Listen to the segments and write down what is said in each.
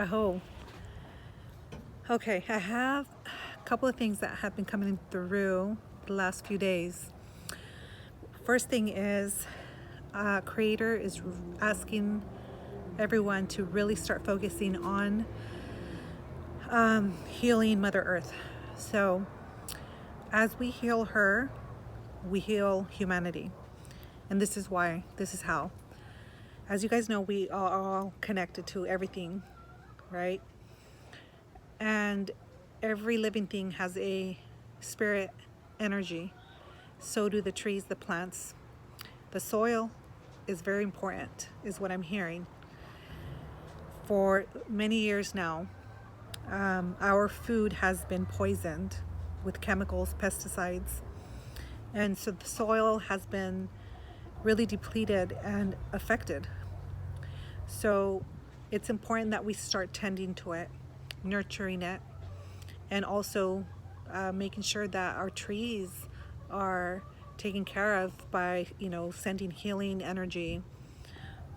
Oh, okay. I have a couple of things that have been coming through the last few days. First thing is, Creator is asking everyone to really start focusing on healing Mother Earth. So, as we heal her, we heal humanity. And this is why, this is how. As you guys know, we are all connected to everything, right? And every living thing has a spirit energy. So do the trees, the plants. The soil is very important, is what I'm hearing. For many years now, our food has been poisoned with chemicals, pesticides. And so the soil has been really depleted and affected. So it's important that we start tending to it, nurturing it, and also making sure that our trees are taken care of by, sending healing energy,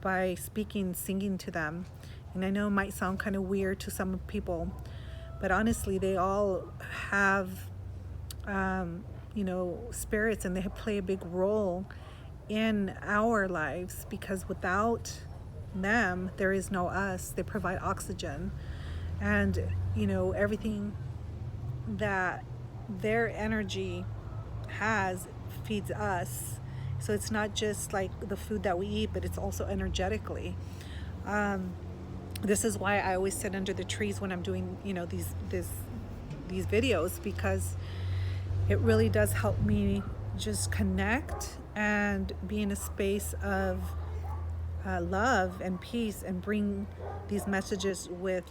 by speaking, singing to them. And I know it might sound kind of weird to some people, but honestly, they all have, spirits, and they play a big role in our lives, because without them, there is no us. They provide oxygen and, everything that their energy has feeds us. So it's not just like the food that we eat, but it's also energetically. This is why I always sit under the trees when I'm doing, these videos, because it really does help me just connect and be in a space of love and peace, and bring these messages with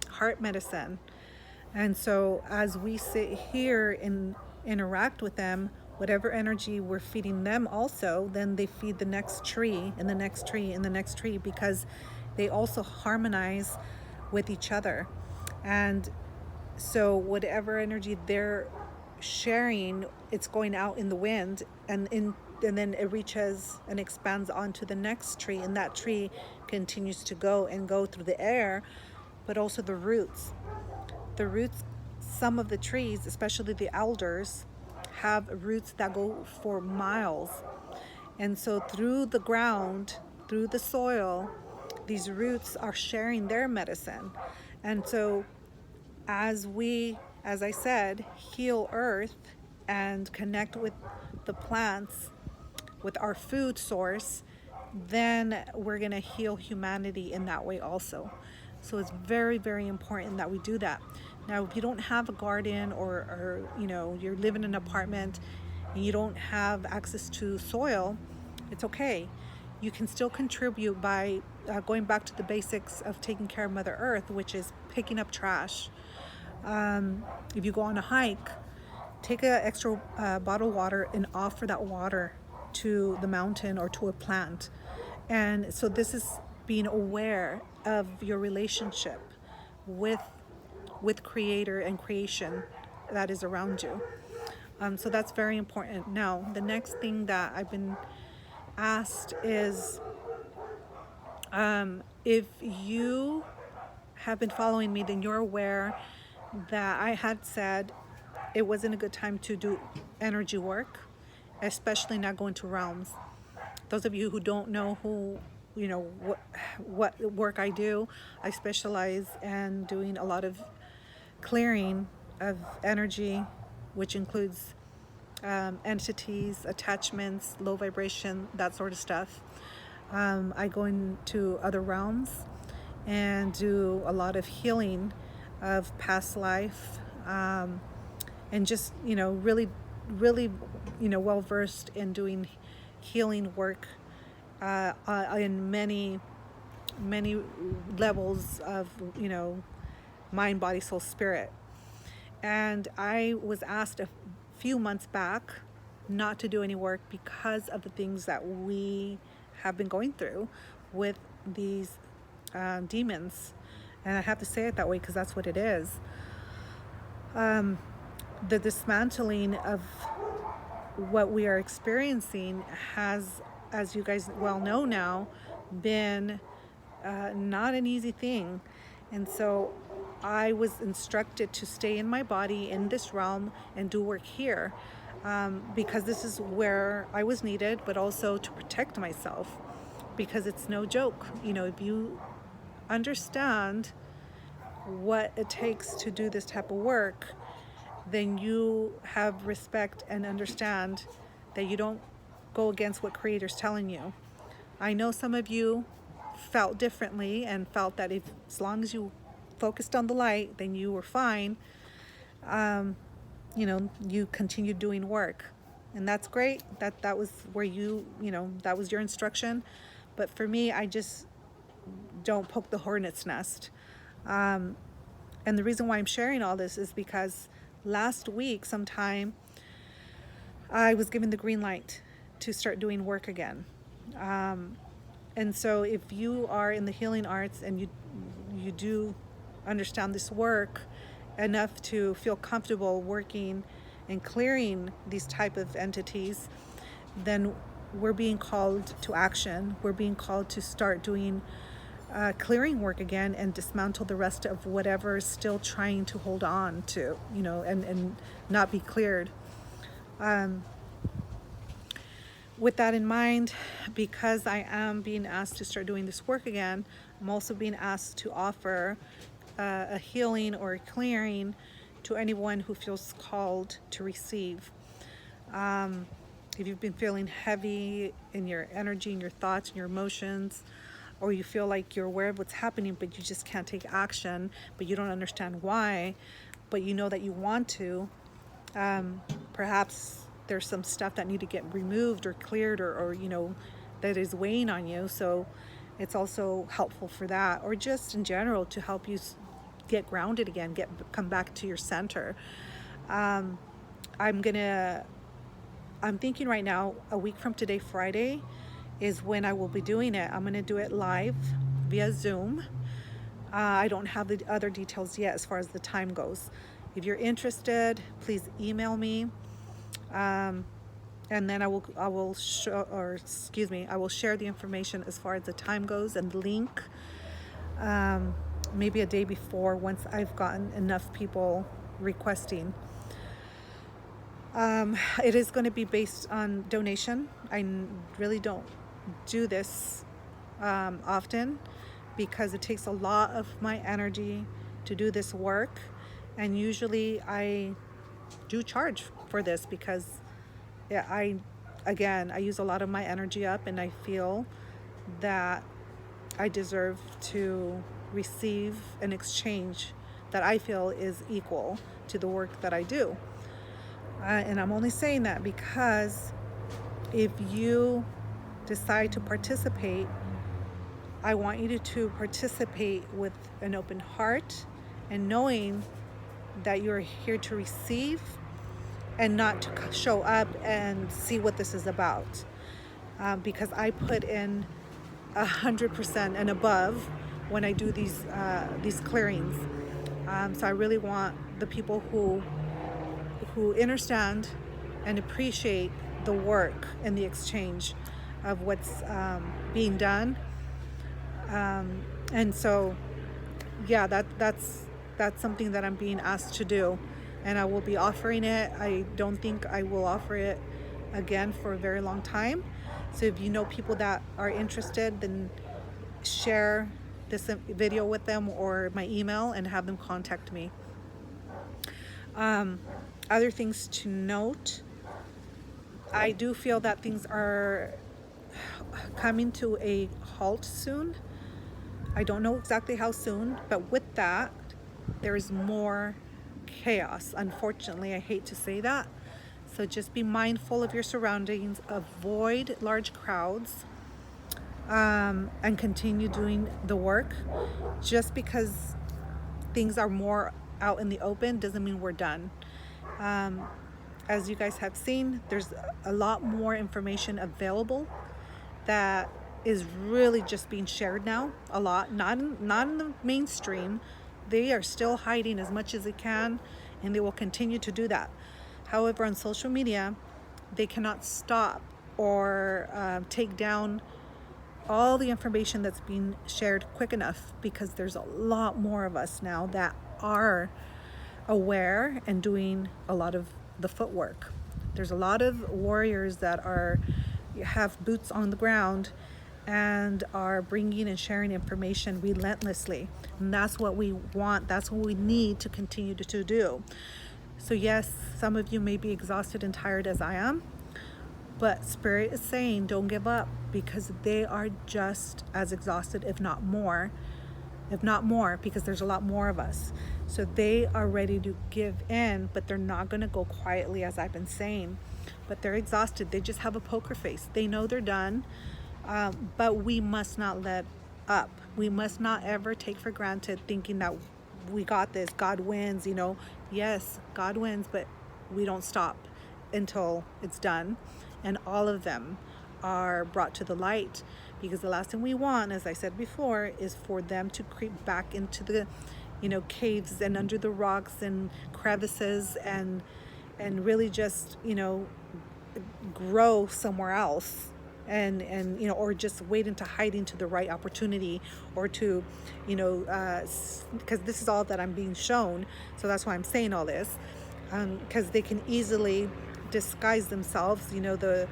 heart medicine. And so as we sit here and interact with them, whatever energy we're feeding them also, then they feed the next tree and the next tree and the next tree, because they also harmonize with each other. And so whatever energy they're sharing, it's going out in the wind, and then it reaches and expands onto the next tree, and that tree continues to go through the air, but also the roots. The roots, some of the trees, especially the alders, have roots that go for miles. And so through the ground, through the soil, these roots are sharing their medicine. And so as I said, heal earth and connect with the plants, with our food source, then we're going to heal humanity in that way also. So it's very, very important that we do that. Now, if you don't have a garden, or you're living in an apartment and you don't have access to soil, it's okay. You can still contribute by going back to the basics of taking care of Mother Earth, which is picking up trash. If you go on a hike, take an extra bottle of water and offer that water to the mountain or to a plant. And so this is being aware of your relationship with Creator and creation that is around you. So that's very important. Now, the next thing that I've been asked is, if you have been following me, then you're aware that I had said it wasn't a good time to do energy work, especially not going to realms. Those of you who don't know what work I do, I specialize in doing a lot of clearing of energy, which includes entities, attachments, low vibration, that sort of stuff. I go into other realms and do a lot of healing of past life, and just, really, really, well versed in doing healing work in many, many levels of, mind, body, soul, spirit. And I was asked a few months back not to do any work because of the things that we have been going through with these demons. And I have to say it that way because that's what it is. The dismantling of what we are experiencing has, as you guys well know now, been not an easy thing. And so I was instructed to stay in my body in this realm and do work here, because this is where I was needed, but also to protect myself, because it's no joke. You know, if you understand what it takes to do this type of work, then you have respect and understand that you don't go against what Creator's telling you. I know some of you felt differently and felt that if, as long as you focused on the light, then you were fine. You know, you continued doing work, and that's great. That was where you know, that was your instruction. But for me, I just don't poke the hornet's nest. And the reason why I'm sharing all this is because last week sometime I was given the green light to start doing work again. And so if you are in the healing arts and you do understand this work enough to feel comfortable working and clearing these type of entities, then we're being called to action. We're being called to start doing clearing work again and dismantle the rest of whatever is still trying to hold on to, you know, and not be cleared. With that in mind, because I am being asked to start doing this work again, I'm also being asked to offer a healing or a clearing to anyone who feels called to receive. If you've been feeling heavy in your energy, in your thoughts, and your emotions, or you feel like you're aware of what's happening, but you just can't take action, but you don't understand why, but you know that you want to, perhaps there's some stuff that need to get removed or cleared, or you know, that is weighing on you. So it's also helpful for that, or just in general to help you get grounded again, come back to your center. I'm thinking right now, a week from today, Friday, is when I will be doing it. I'm gonna do it live via Zoom. I don't have the other details yet as far as the time goes. If you're interested, please email me. And then I will share the information as far as the time goes and the link. Maybe a day before, once I've gotten enough people requesting. It is going to be based on donation. I really don't do this often because it takes a lot of my energy to do this work, and usually I do charge for this because I use a lot of my energy up, and I feel that I deserve to receive an exchange that I feel is equal to the work that I do. And I'm only saying that because if you decide to participate, I want you to participate with an open heart and knowing that you're here to receive and not to show up and see what this is about. Because I put in 100% and above when I do these clearings. So I really want the people who understand and appreciate the work and the exchange of what's being done. And so, yeah, that's something that I'm being asked to do, and I will be offering it. I don't think I will offer it again for a very long time. So if you know people that are interested, then share this video with them or my email and have them contact me. Other things to note, I do feel that things are coming to a halt soon. I don't know exactly how soon, but with that, there is more chaos. Unfortunately, I hate to say that. So just be mindful of your surroundings, avoid large crowds, and continue doing the work. Just because things are more out in the open doesn't mean we're done. As you guys have seen, there's a lot more information available that is really just being shared now, a lot, not in the mainstream. They are still hiding as much as they can, and they will continue to do that. However, on social media, they cannot stop or take down all the information that's being shared quick enough, because there's a lot more of us now that are aware and doing a lot of the footwork. There's a lot of warriors that have boots on the ground and are bringing and sharing information relentlessly. And that's what we want. That's what we need to continue to do. So yes, some of you may be exhausted and tired as I am, but Spirit is saying don't give up, because they are just as exhausted, if not more, because there's a lot more of us. So they are ready to give in, but they're not going to go quietly, as I've been saying. But they're exhausted. They just have a poker face. They know they're done, but we must not let up. We must not ever take for granted thinking that we got this. God wins, Yes, God wins, but we don't stop until it's done. And all of them are brought to the light, because the last thing we want, as I said before, is for them to creep back into the caves and under the rocks and crevices and really just grow somewhere else, and or just wait into hiding to the right opportunity, or to because this is all that I'm being shown, so that's why I'm saying all this, because they can easily disguise themselves, the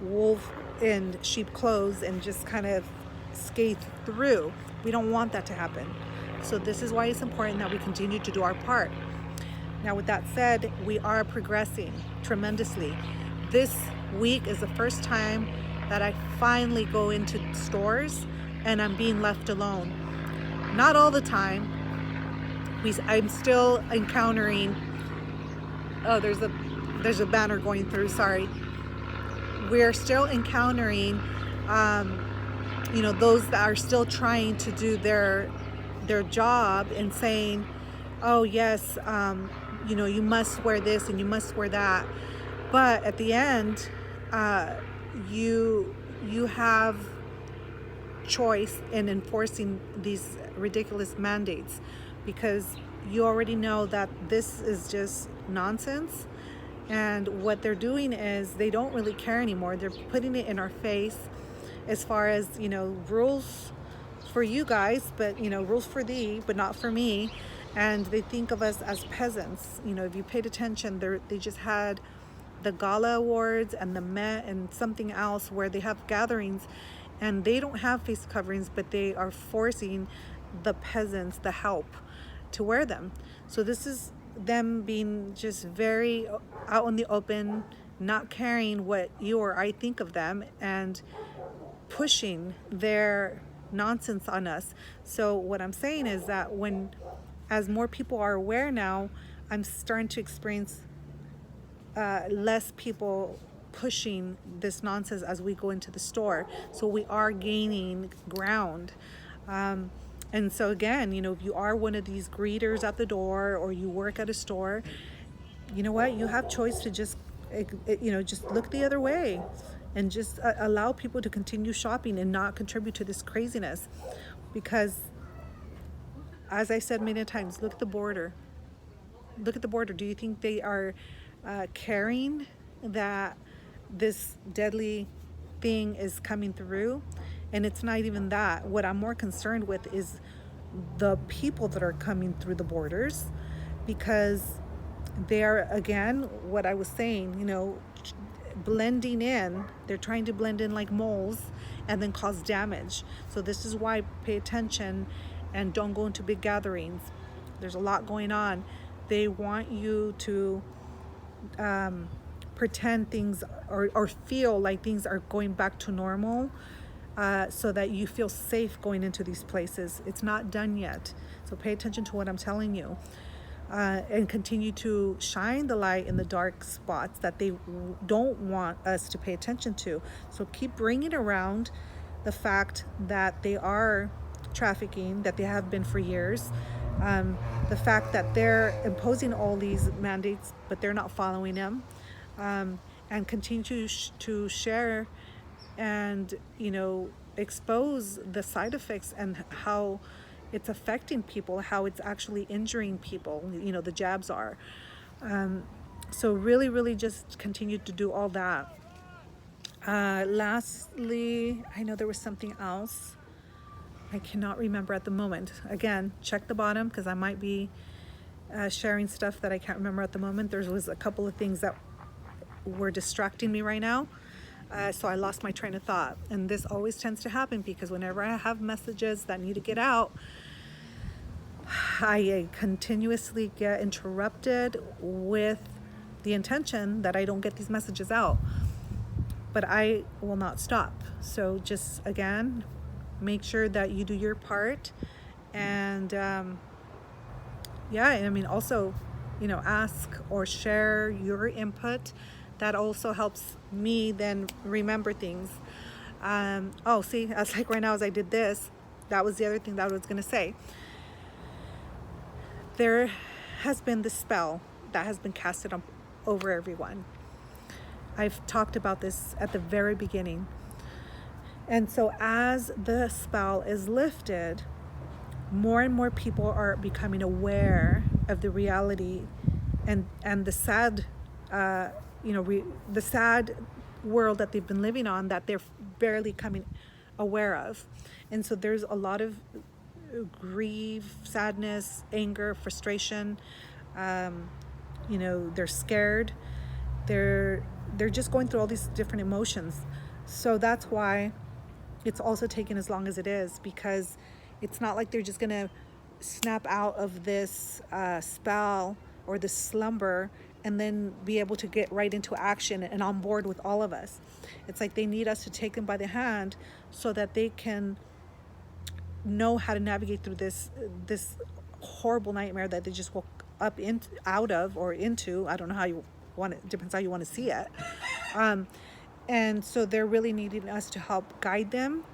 wolf in sheep clothes, and just kind of skate through. We don't want that to happen. So this is why it's important that we continue to do our part. Now, with that said, we are progressing tremendously. This week is the first time that I finally go into stores and I'm being left alone. Not all the time. I'm still encountering, oh, there's a banner going through, sorry. We're still encountering, those that are still trying to do their job and saying, oh yes, you must wear this and you must wear that. But at the end, you have choice in enforcing these ridiculous mandates, because you already know that this is just nonsense. And what they're doing is they don't really care anymore. They're putting it in our face as far as, rules for you guys, but, rules for thee, but not for me. And they think of us as peasants. If you paid attention, they just had the gala awards and the Met and something else where they have gatherings, and they don't have face coverings, but they are forcing the peasants, the help, to wear them. So this is them being just very out in the open, not caring what you or I think of them, and pushing their nonsense on us. So what I'm saying is that as more people are aware now, I'm starting to experience less people pushing this nonsense as we go into the store. So we are gaining ground. And so again, if you are one of these greeters at the door, or you work at a store, you know what? You have choice to just look the other way, and just allow people to continue shopping and not contribute to this craziness. Because, as I said many times, look at the border. Look at the border. Do you think they are caring that this deadly thing is coming through? And it's not even that. What I'm more concerned with is the people that are coming through the borders, because they're, again, what I was saying, blending in. They're trying to blend in like moles and then cause damage. So this is why pay attention and don't go into big gatherings. There's a lot going on. They want you to pretend things or feel like things are going back to normal, so that you feel safe going into these places. It's not done yet. So pay attention to what I'm telling you, and continue to shine the light in the dark spots that they don't want us to pay attention to. So keep bringing around the fact that they are trafficking, that they have been for years. The fact that they're imposing all these mandates, but they're not following them, and continue to share and expose the side effects and how it's affecting people, how it's actually injuring people. The jabs are. So really, really just continue to do all that. Lastly, I know there was something else. I cannot remember at the moment. Again, check the bottom because I might be sharing stuff that I can't remember at the moment. There was a couple of things that were distracting me right now. So I lost my train of thought. And this always tends to happen because whenever I have messages that need to get out, I continuously get interrupted with the intention that I don't get these messages out. But I will not stop. So just again, make sure that you do your part. And yeah, I mean, also, ask or share your input. That also helps me then remember things. Oh, see, that's like right now as I did this, that was the other thing that I was going to say. There has been this spell that has been casted over everyone. I've talked about this at the very beginning. And so as the spell is lifted, more and more people are becoming aware of the reality and the sad, the sad world that they've been living on that they're barely coming aware of. And so there's a lot of grief, sadness, anger, frustration. They're scared. They're just going through all these different emotions. So that's why it's also taken as long as it is, because it's not like they're just going to snap out of this spell or this slumber and then be able to get right into action and on board with all of us. It's like they need us to take them by the hand so that they can know how to navigate through this horrible nightmare that they just woke up out of or into. I don't know how you want it, depends how you want to see it. And so they're really needing us to help guide them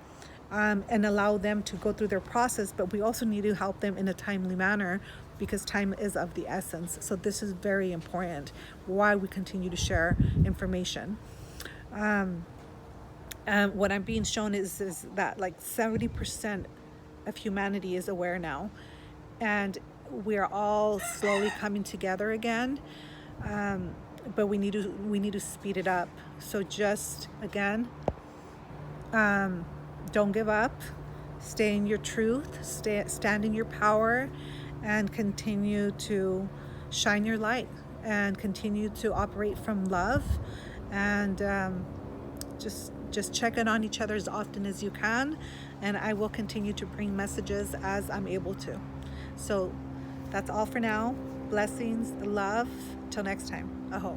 and allow them to go through their process, but we also need to help them in a timely manner because time is of the essence. So this is very important, why we continue to share information. What I'm being shown is that like 70% of humanity is aware now, and we're all slowly coming together again. But we need to speed it up. So just again, don't give up. Stay in your truth. Stand in your power, and continue to shine your light, and continue to operate from love, and just check in on each other as often as you can. And I will continue to bring messages as I'm able to. So that's all for now. Blessings, love. Till next time. Aho.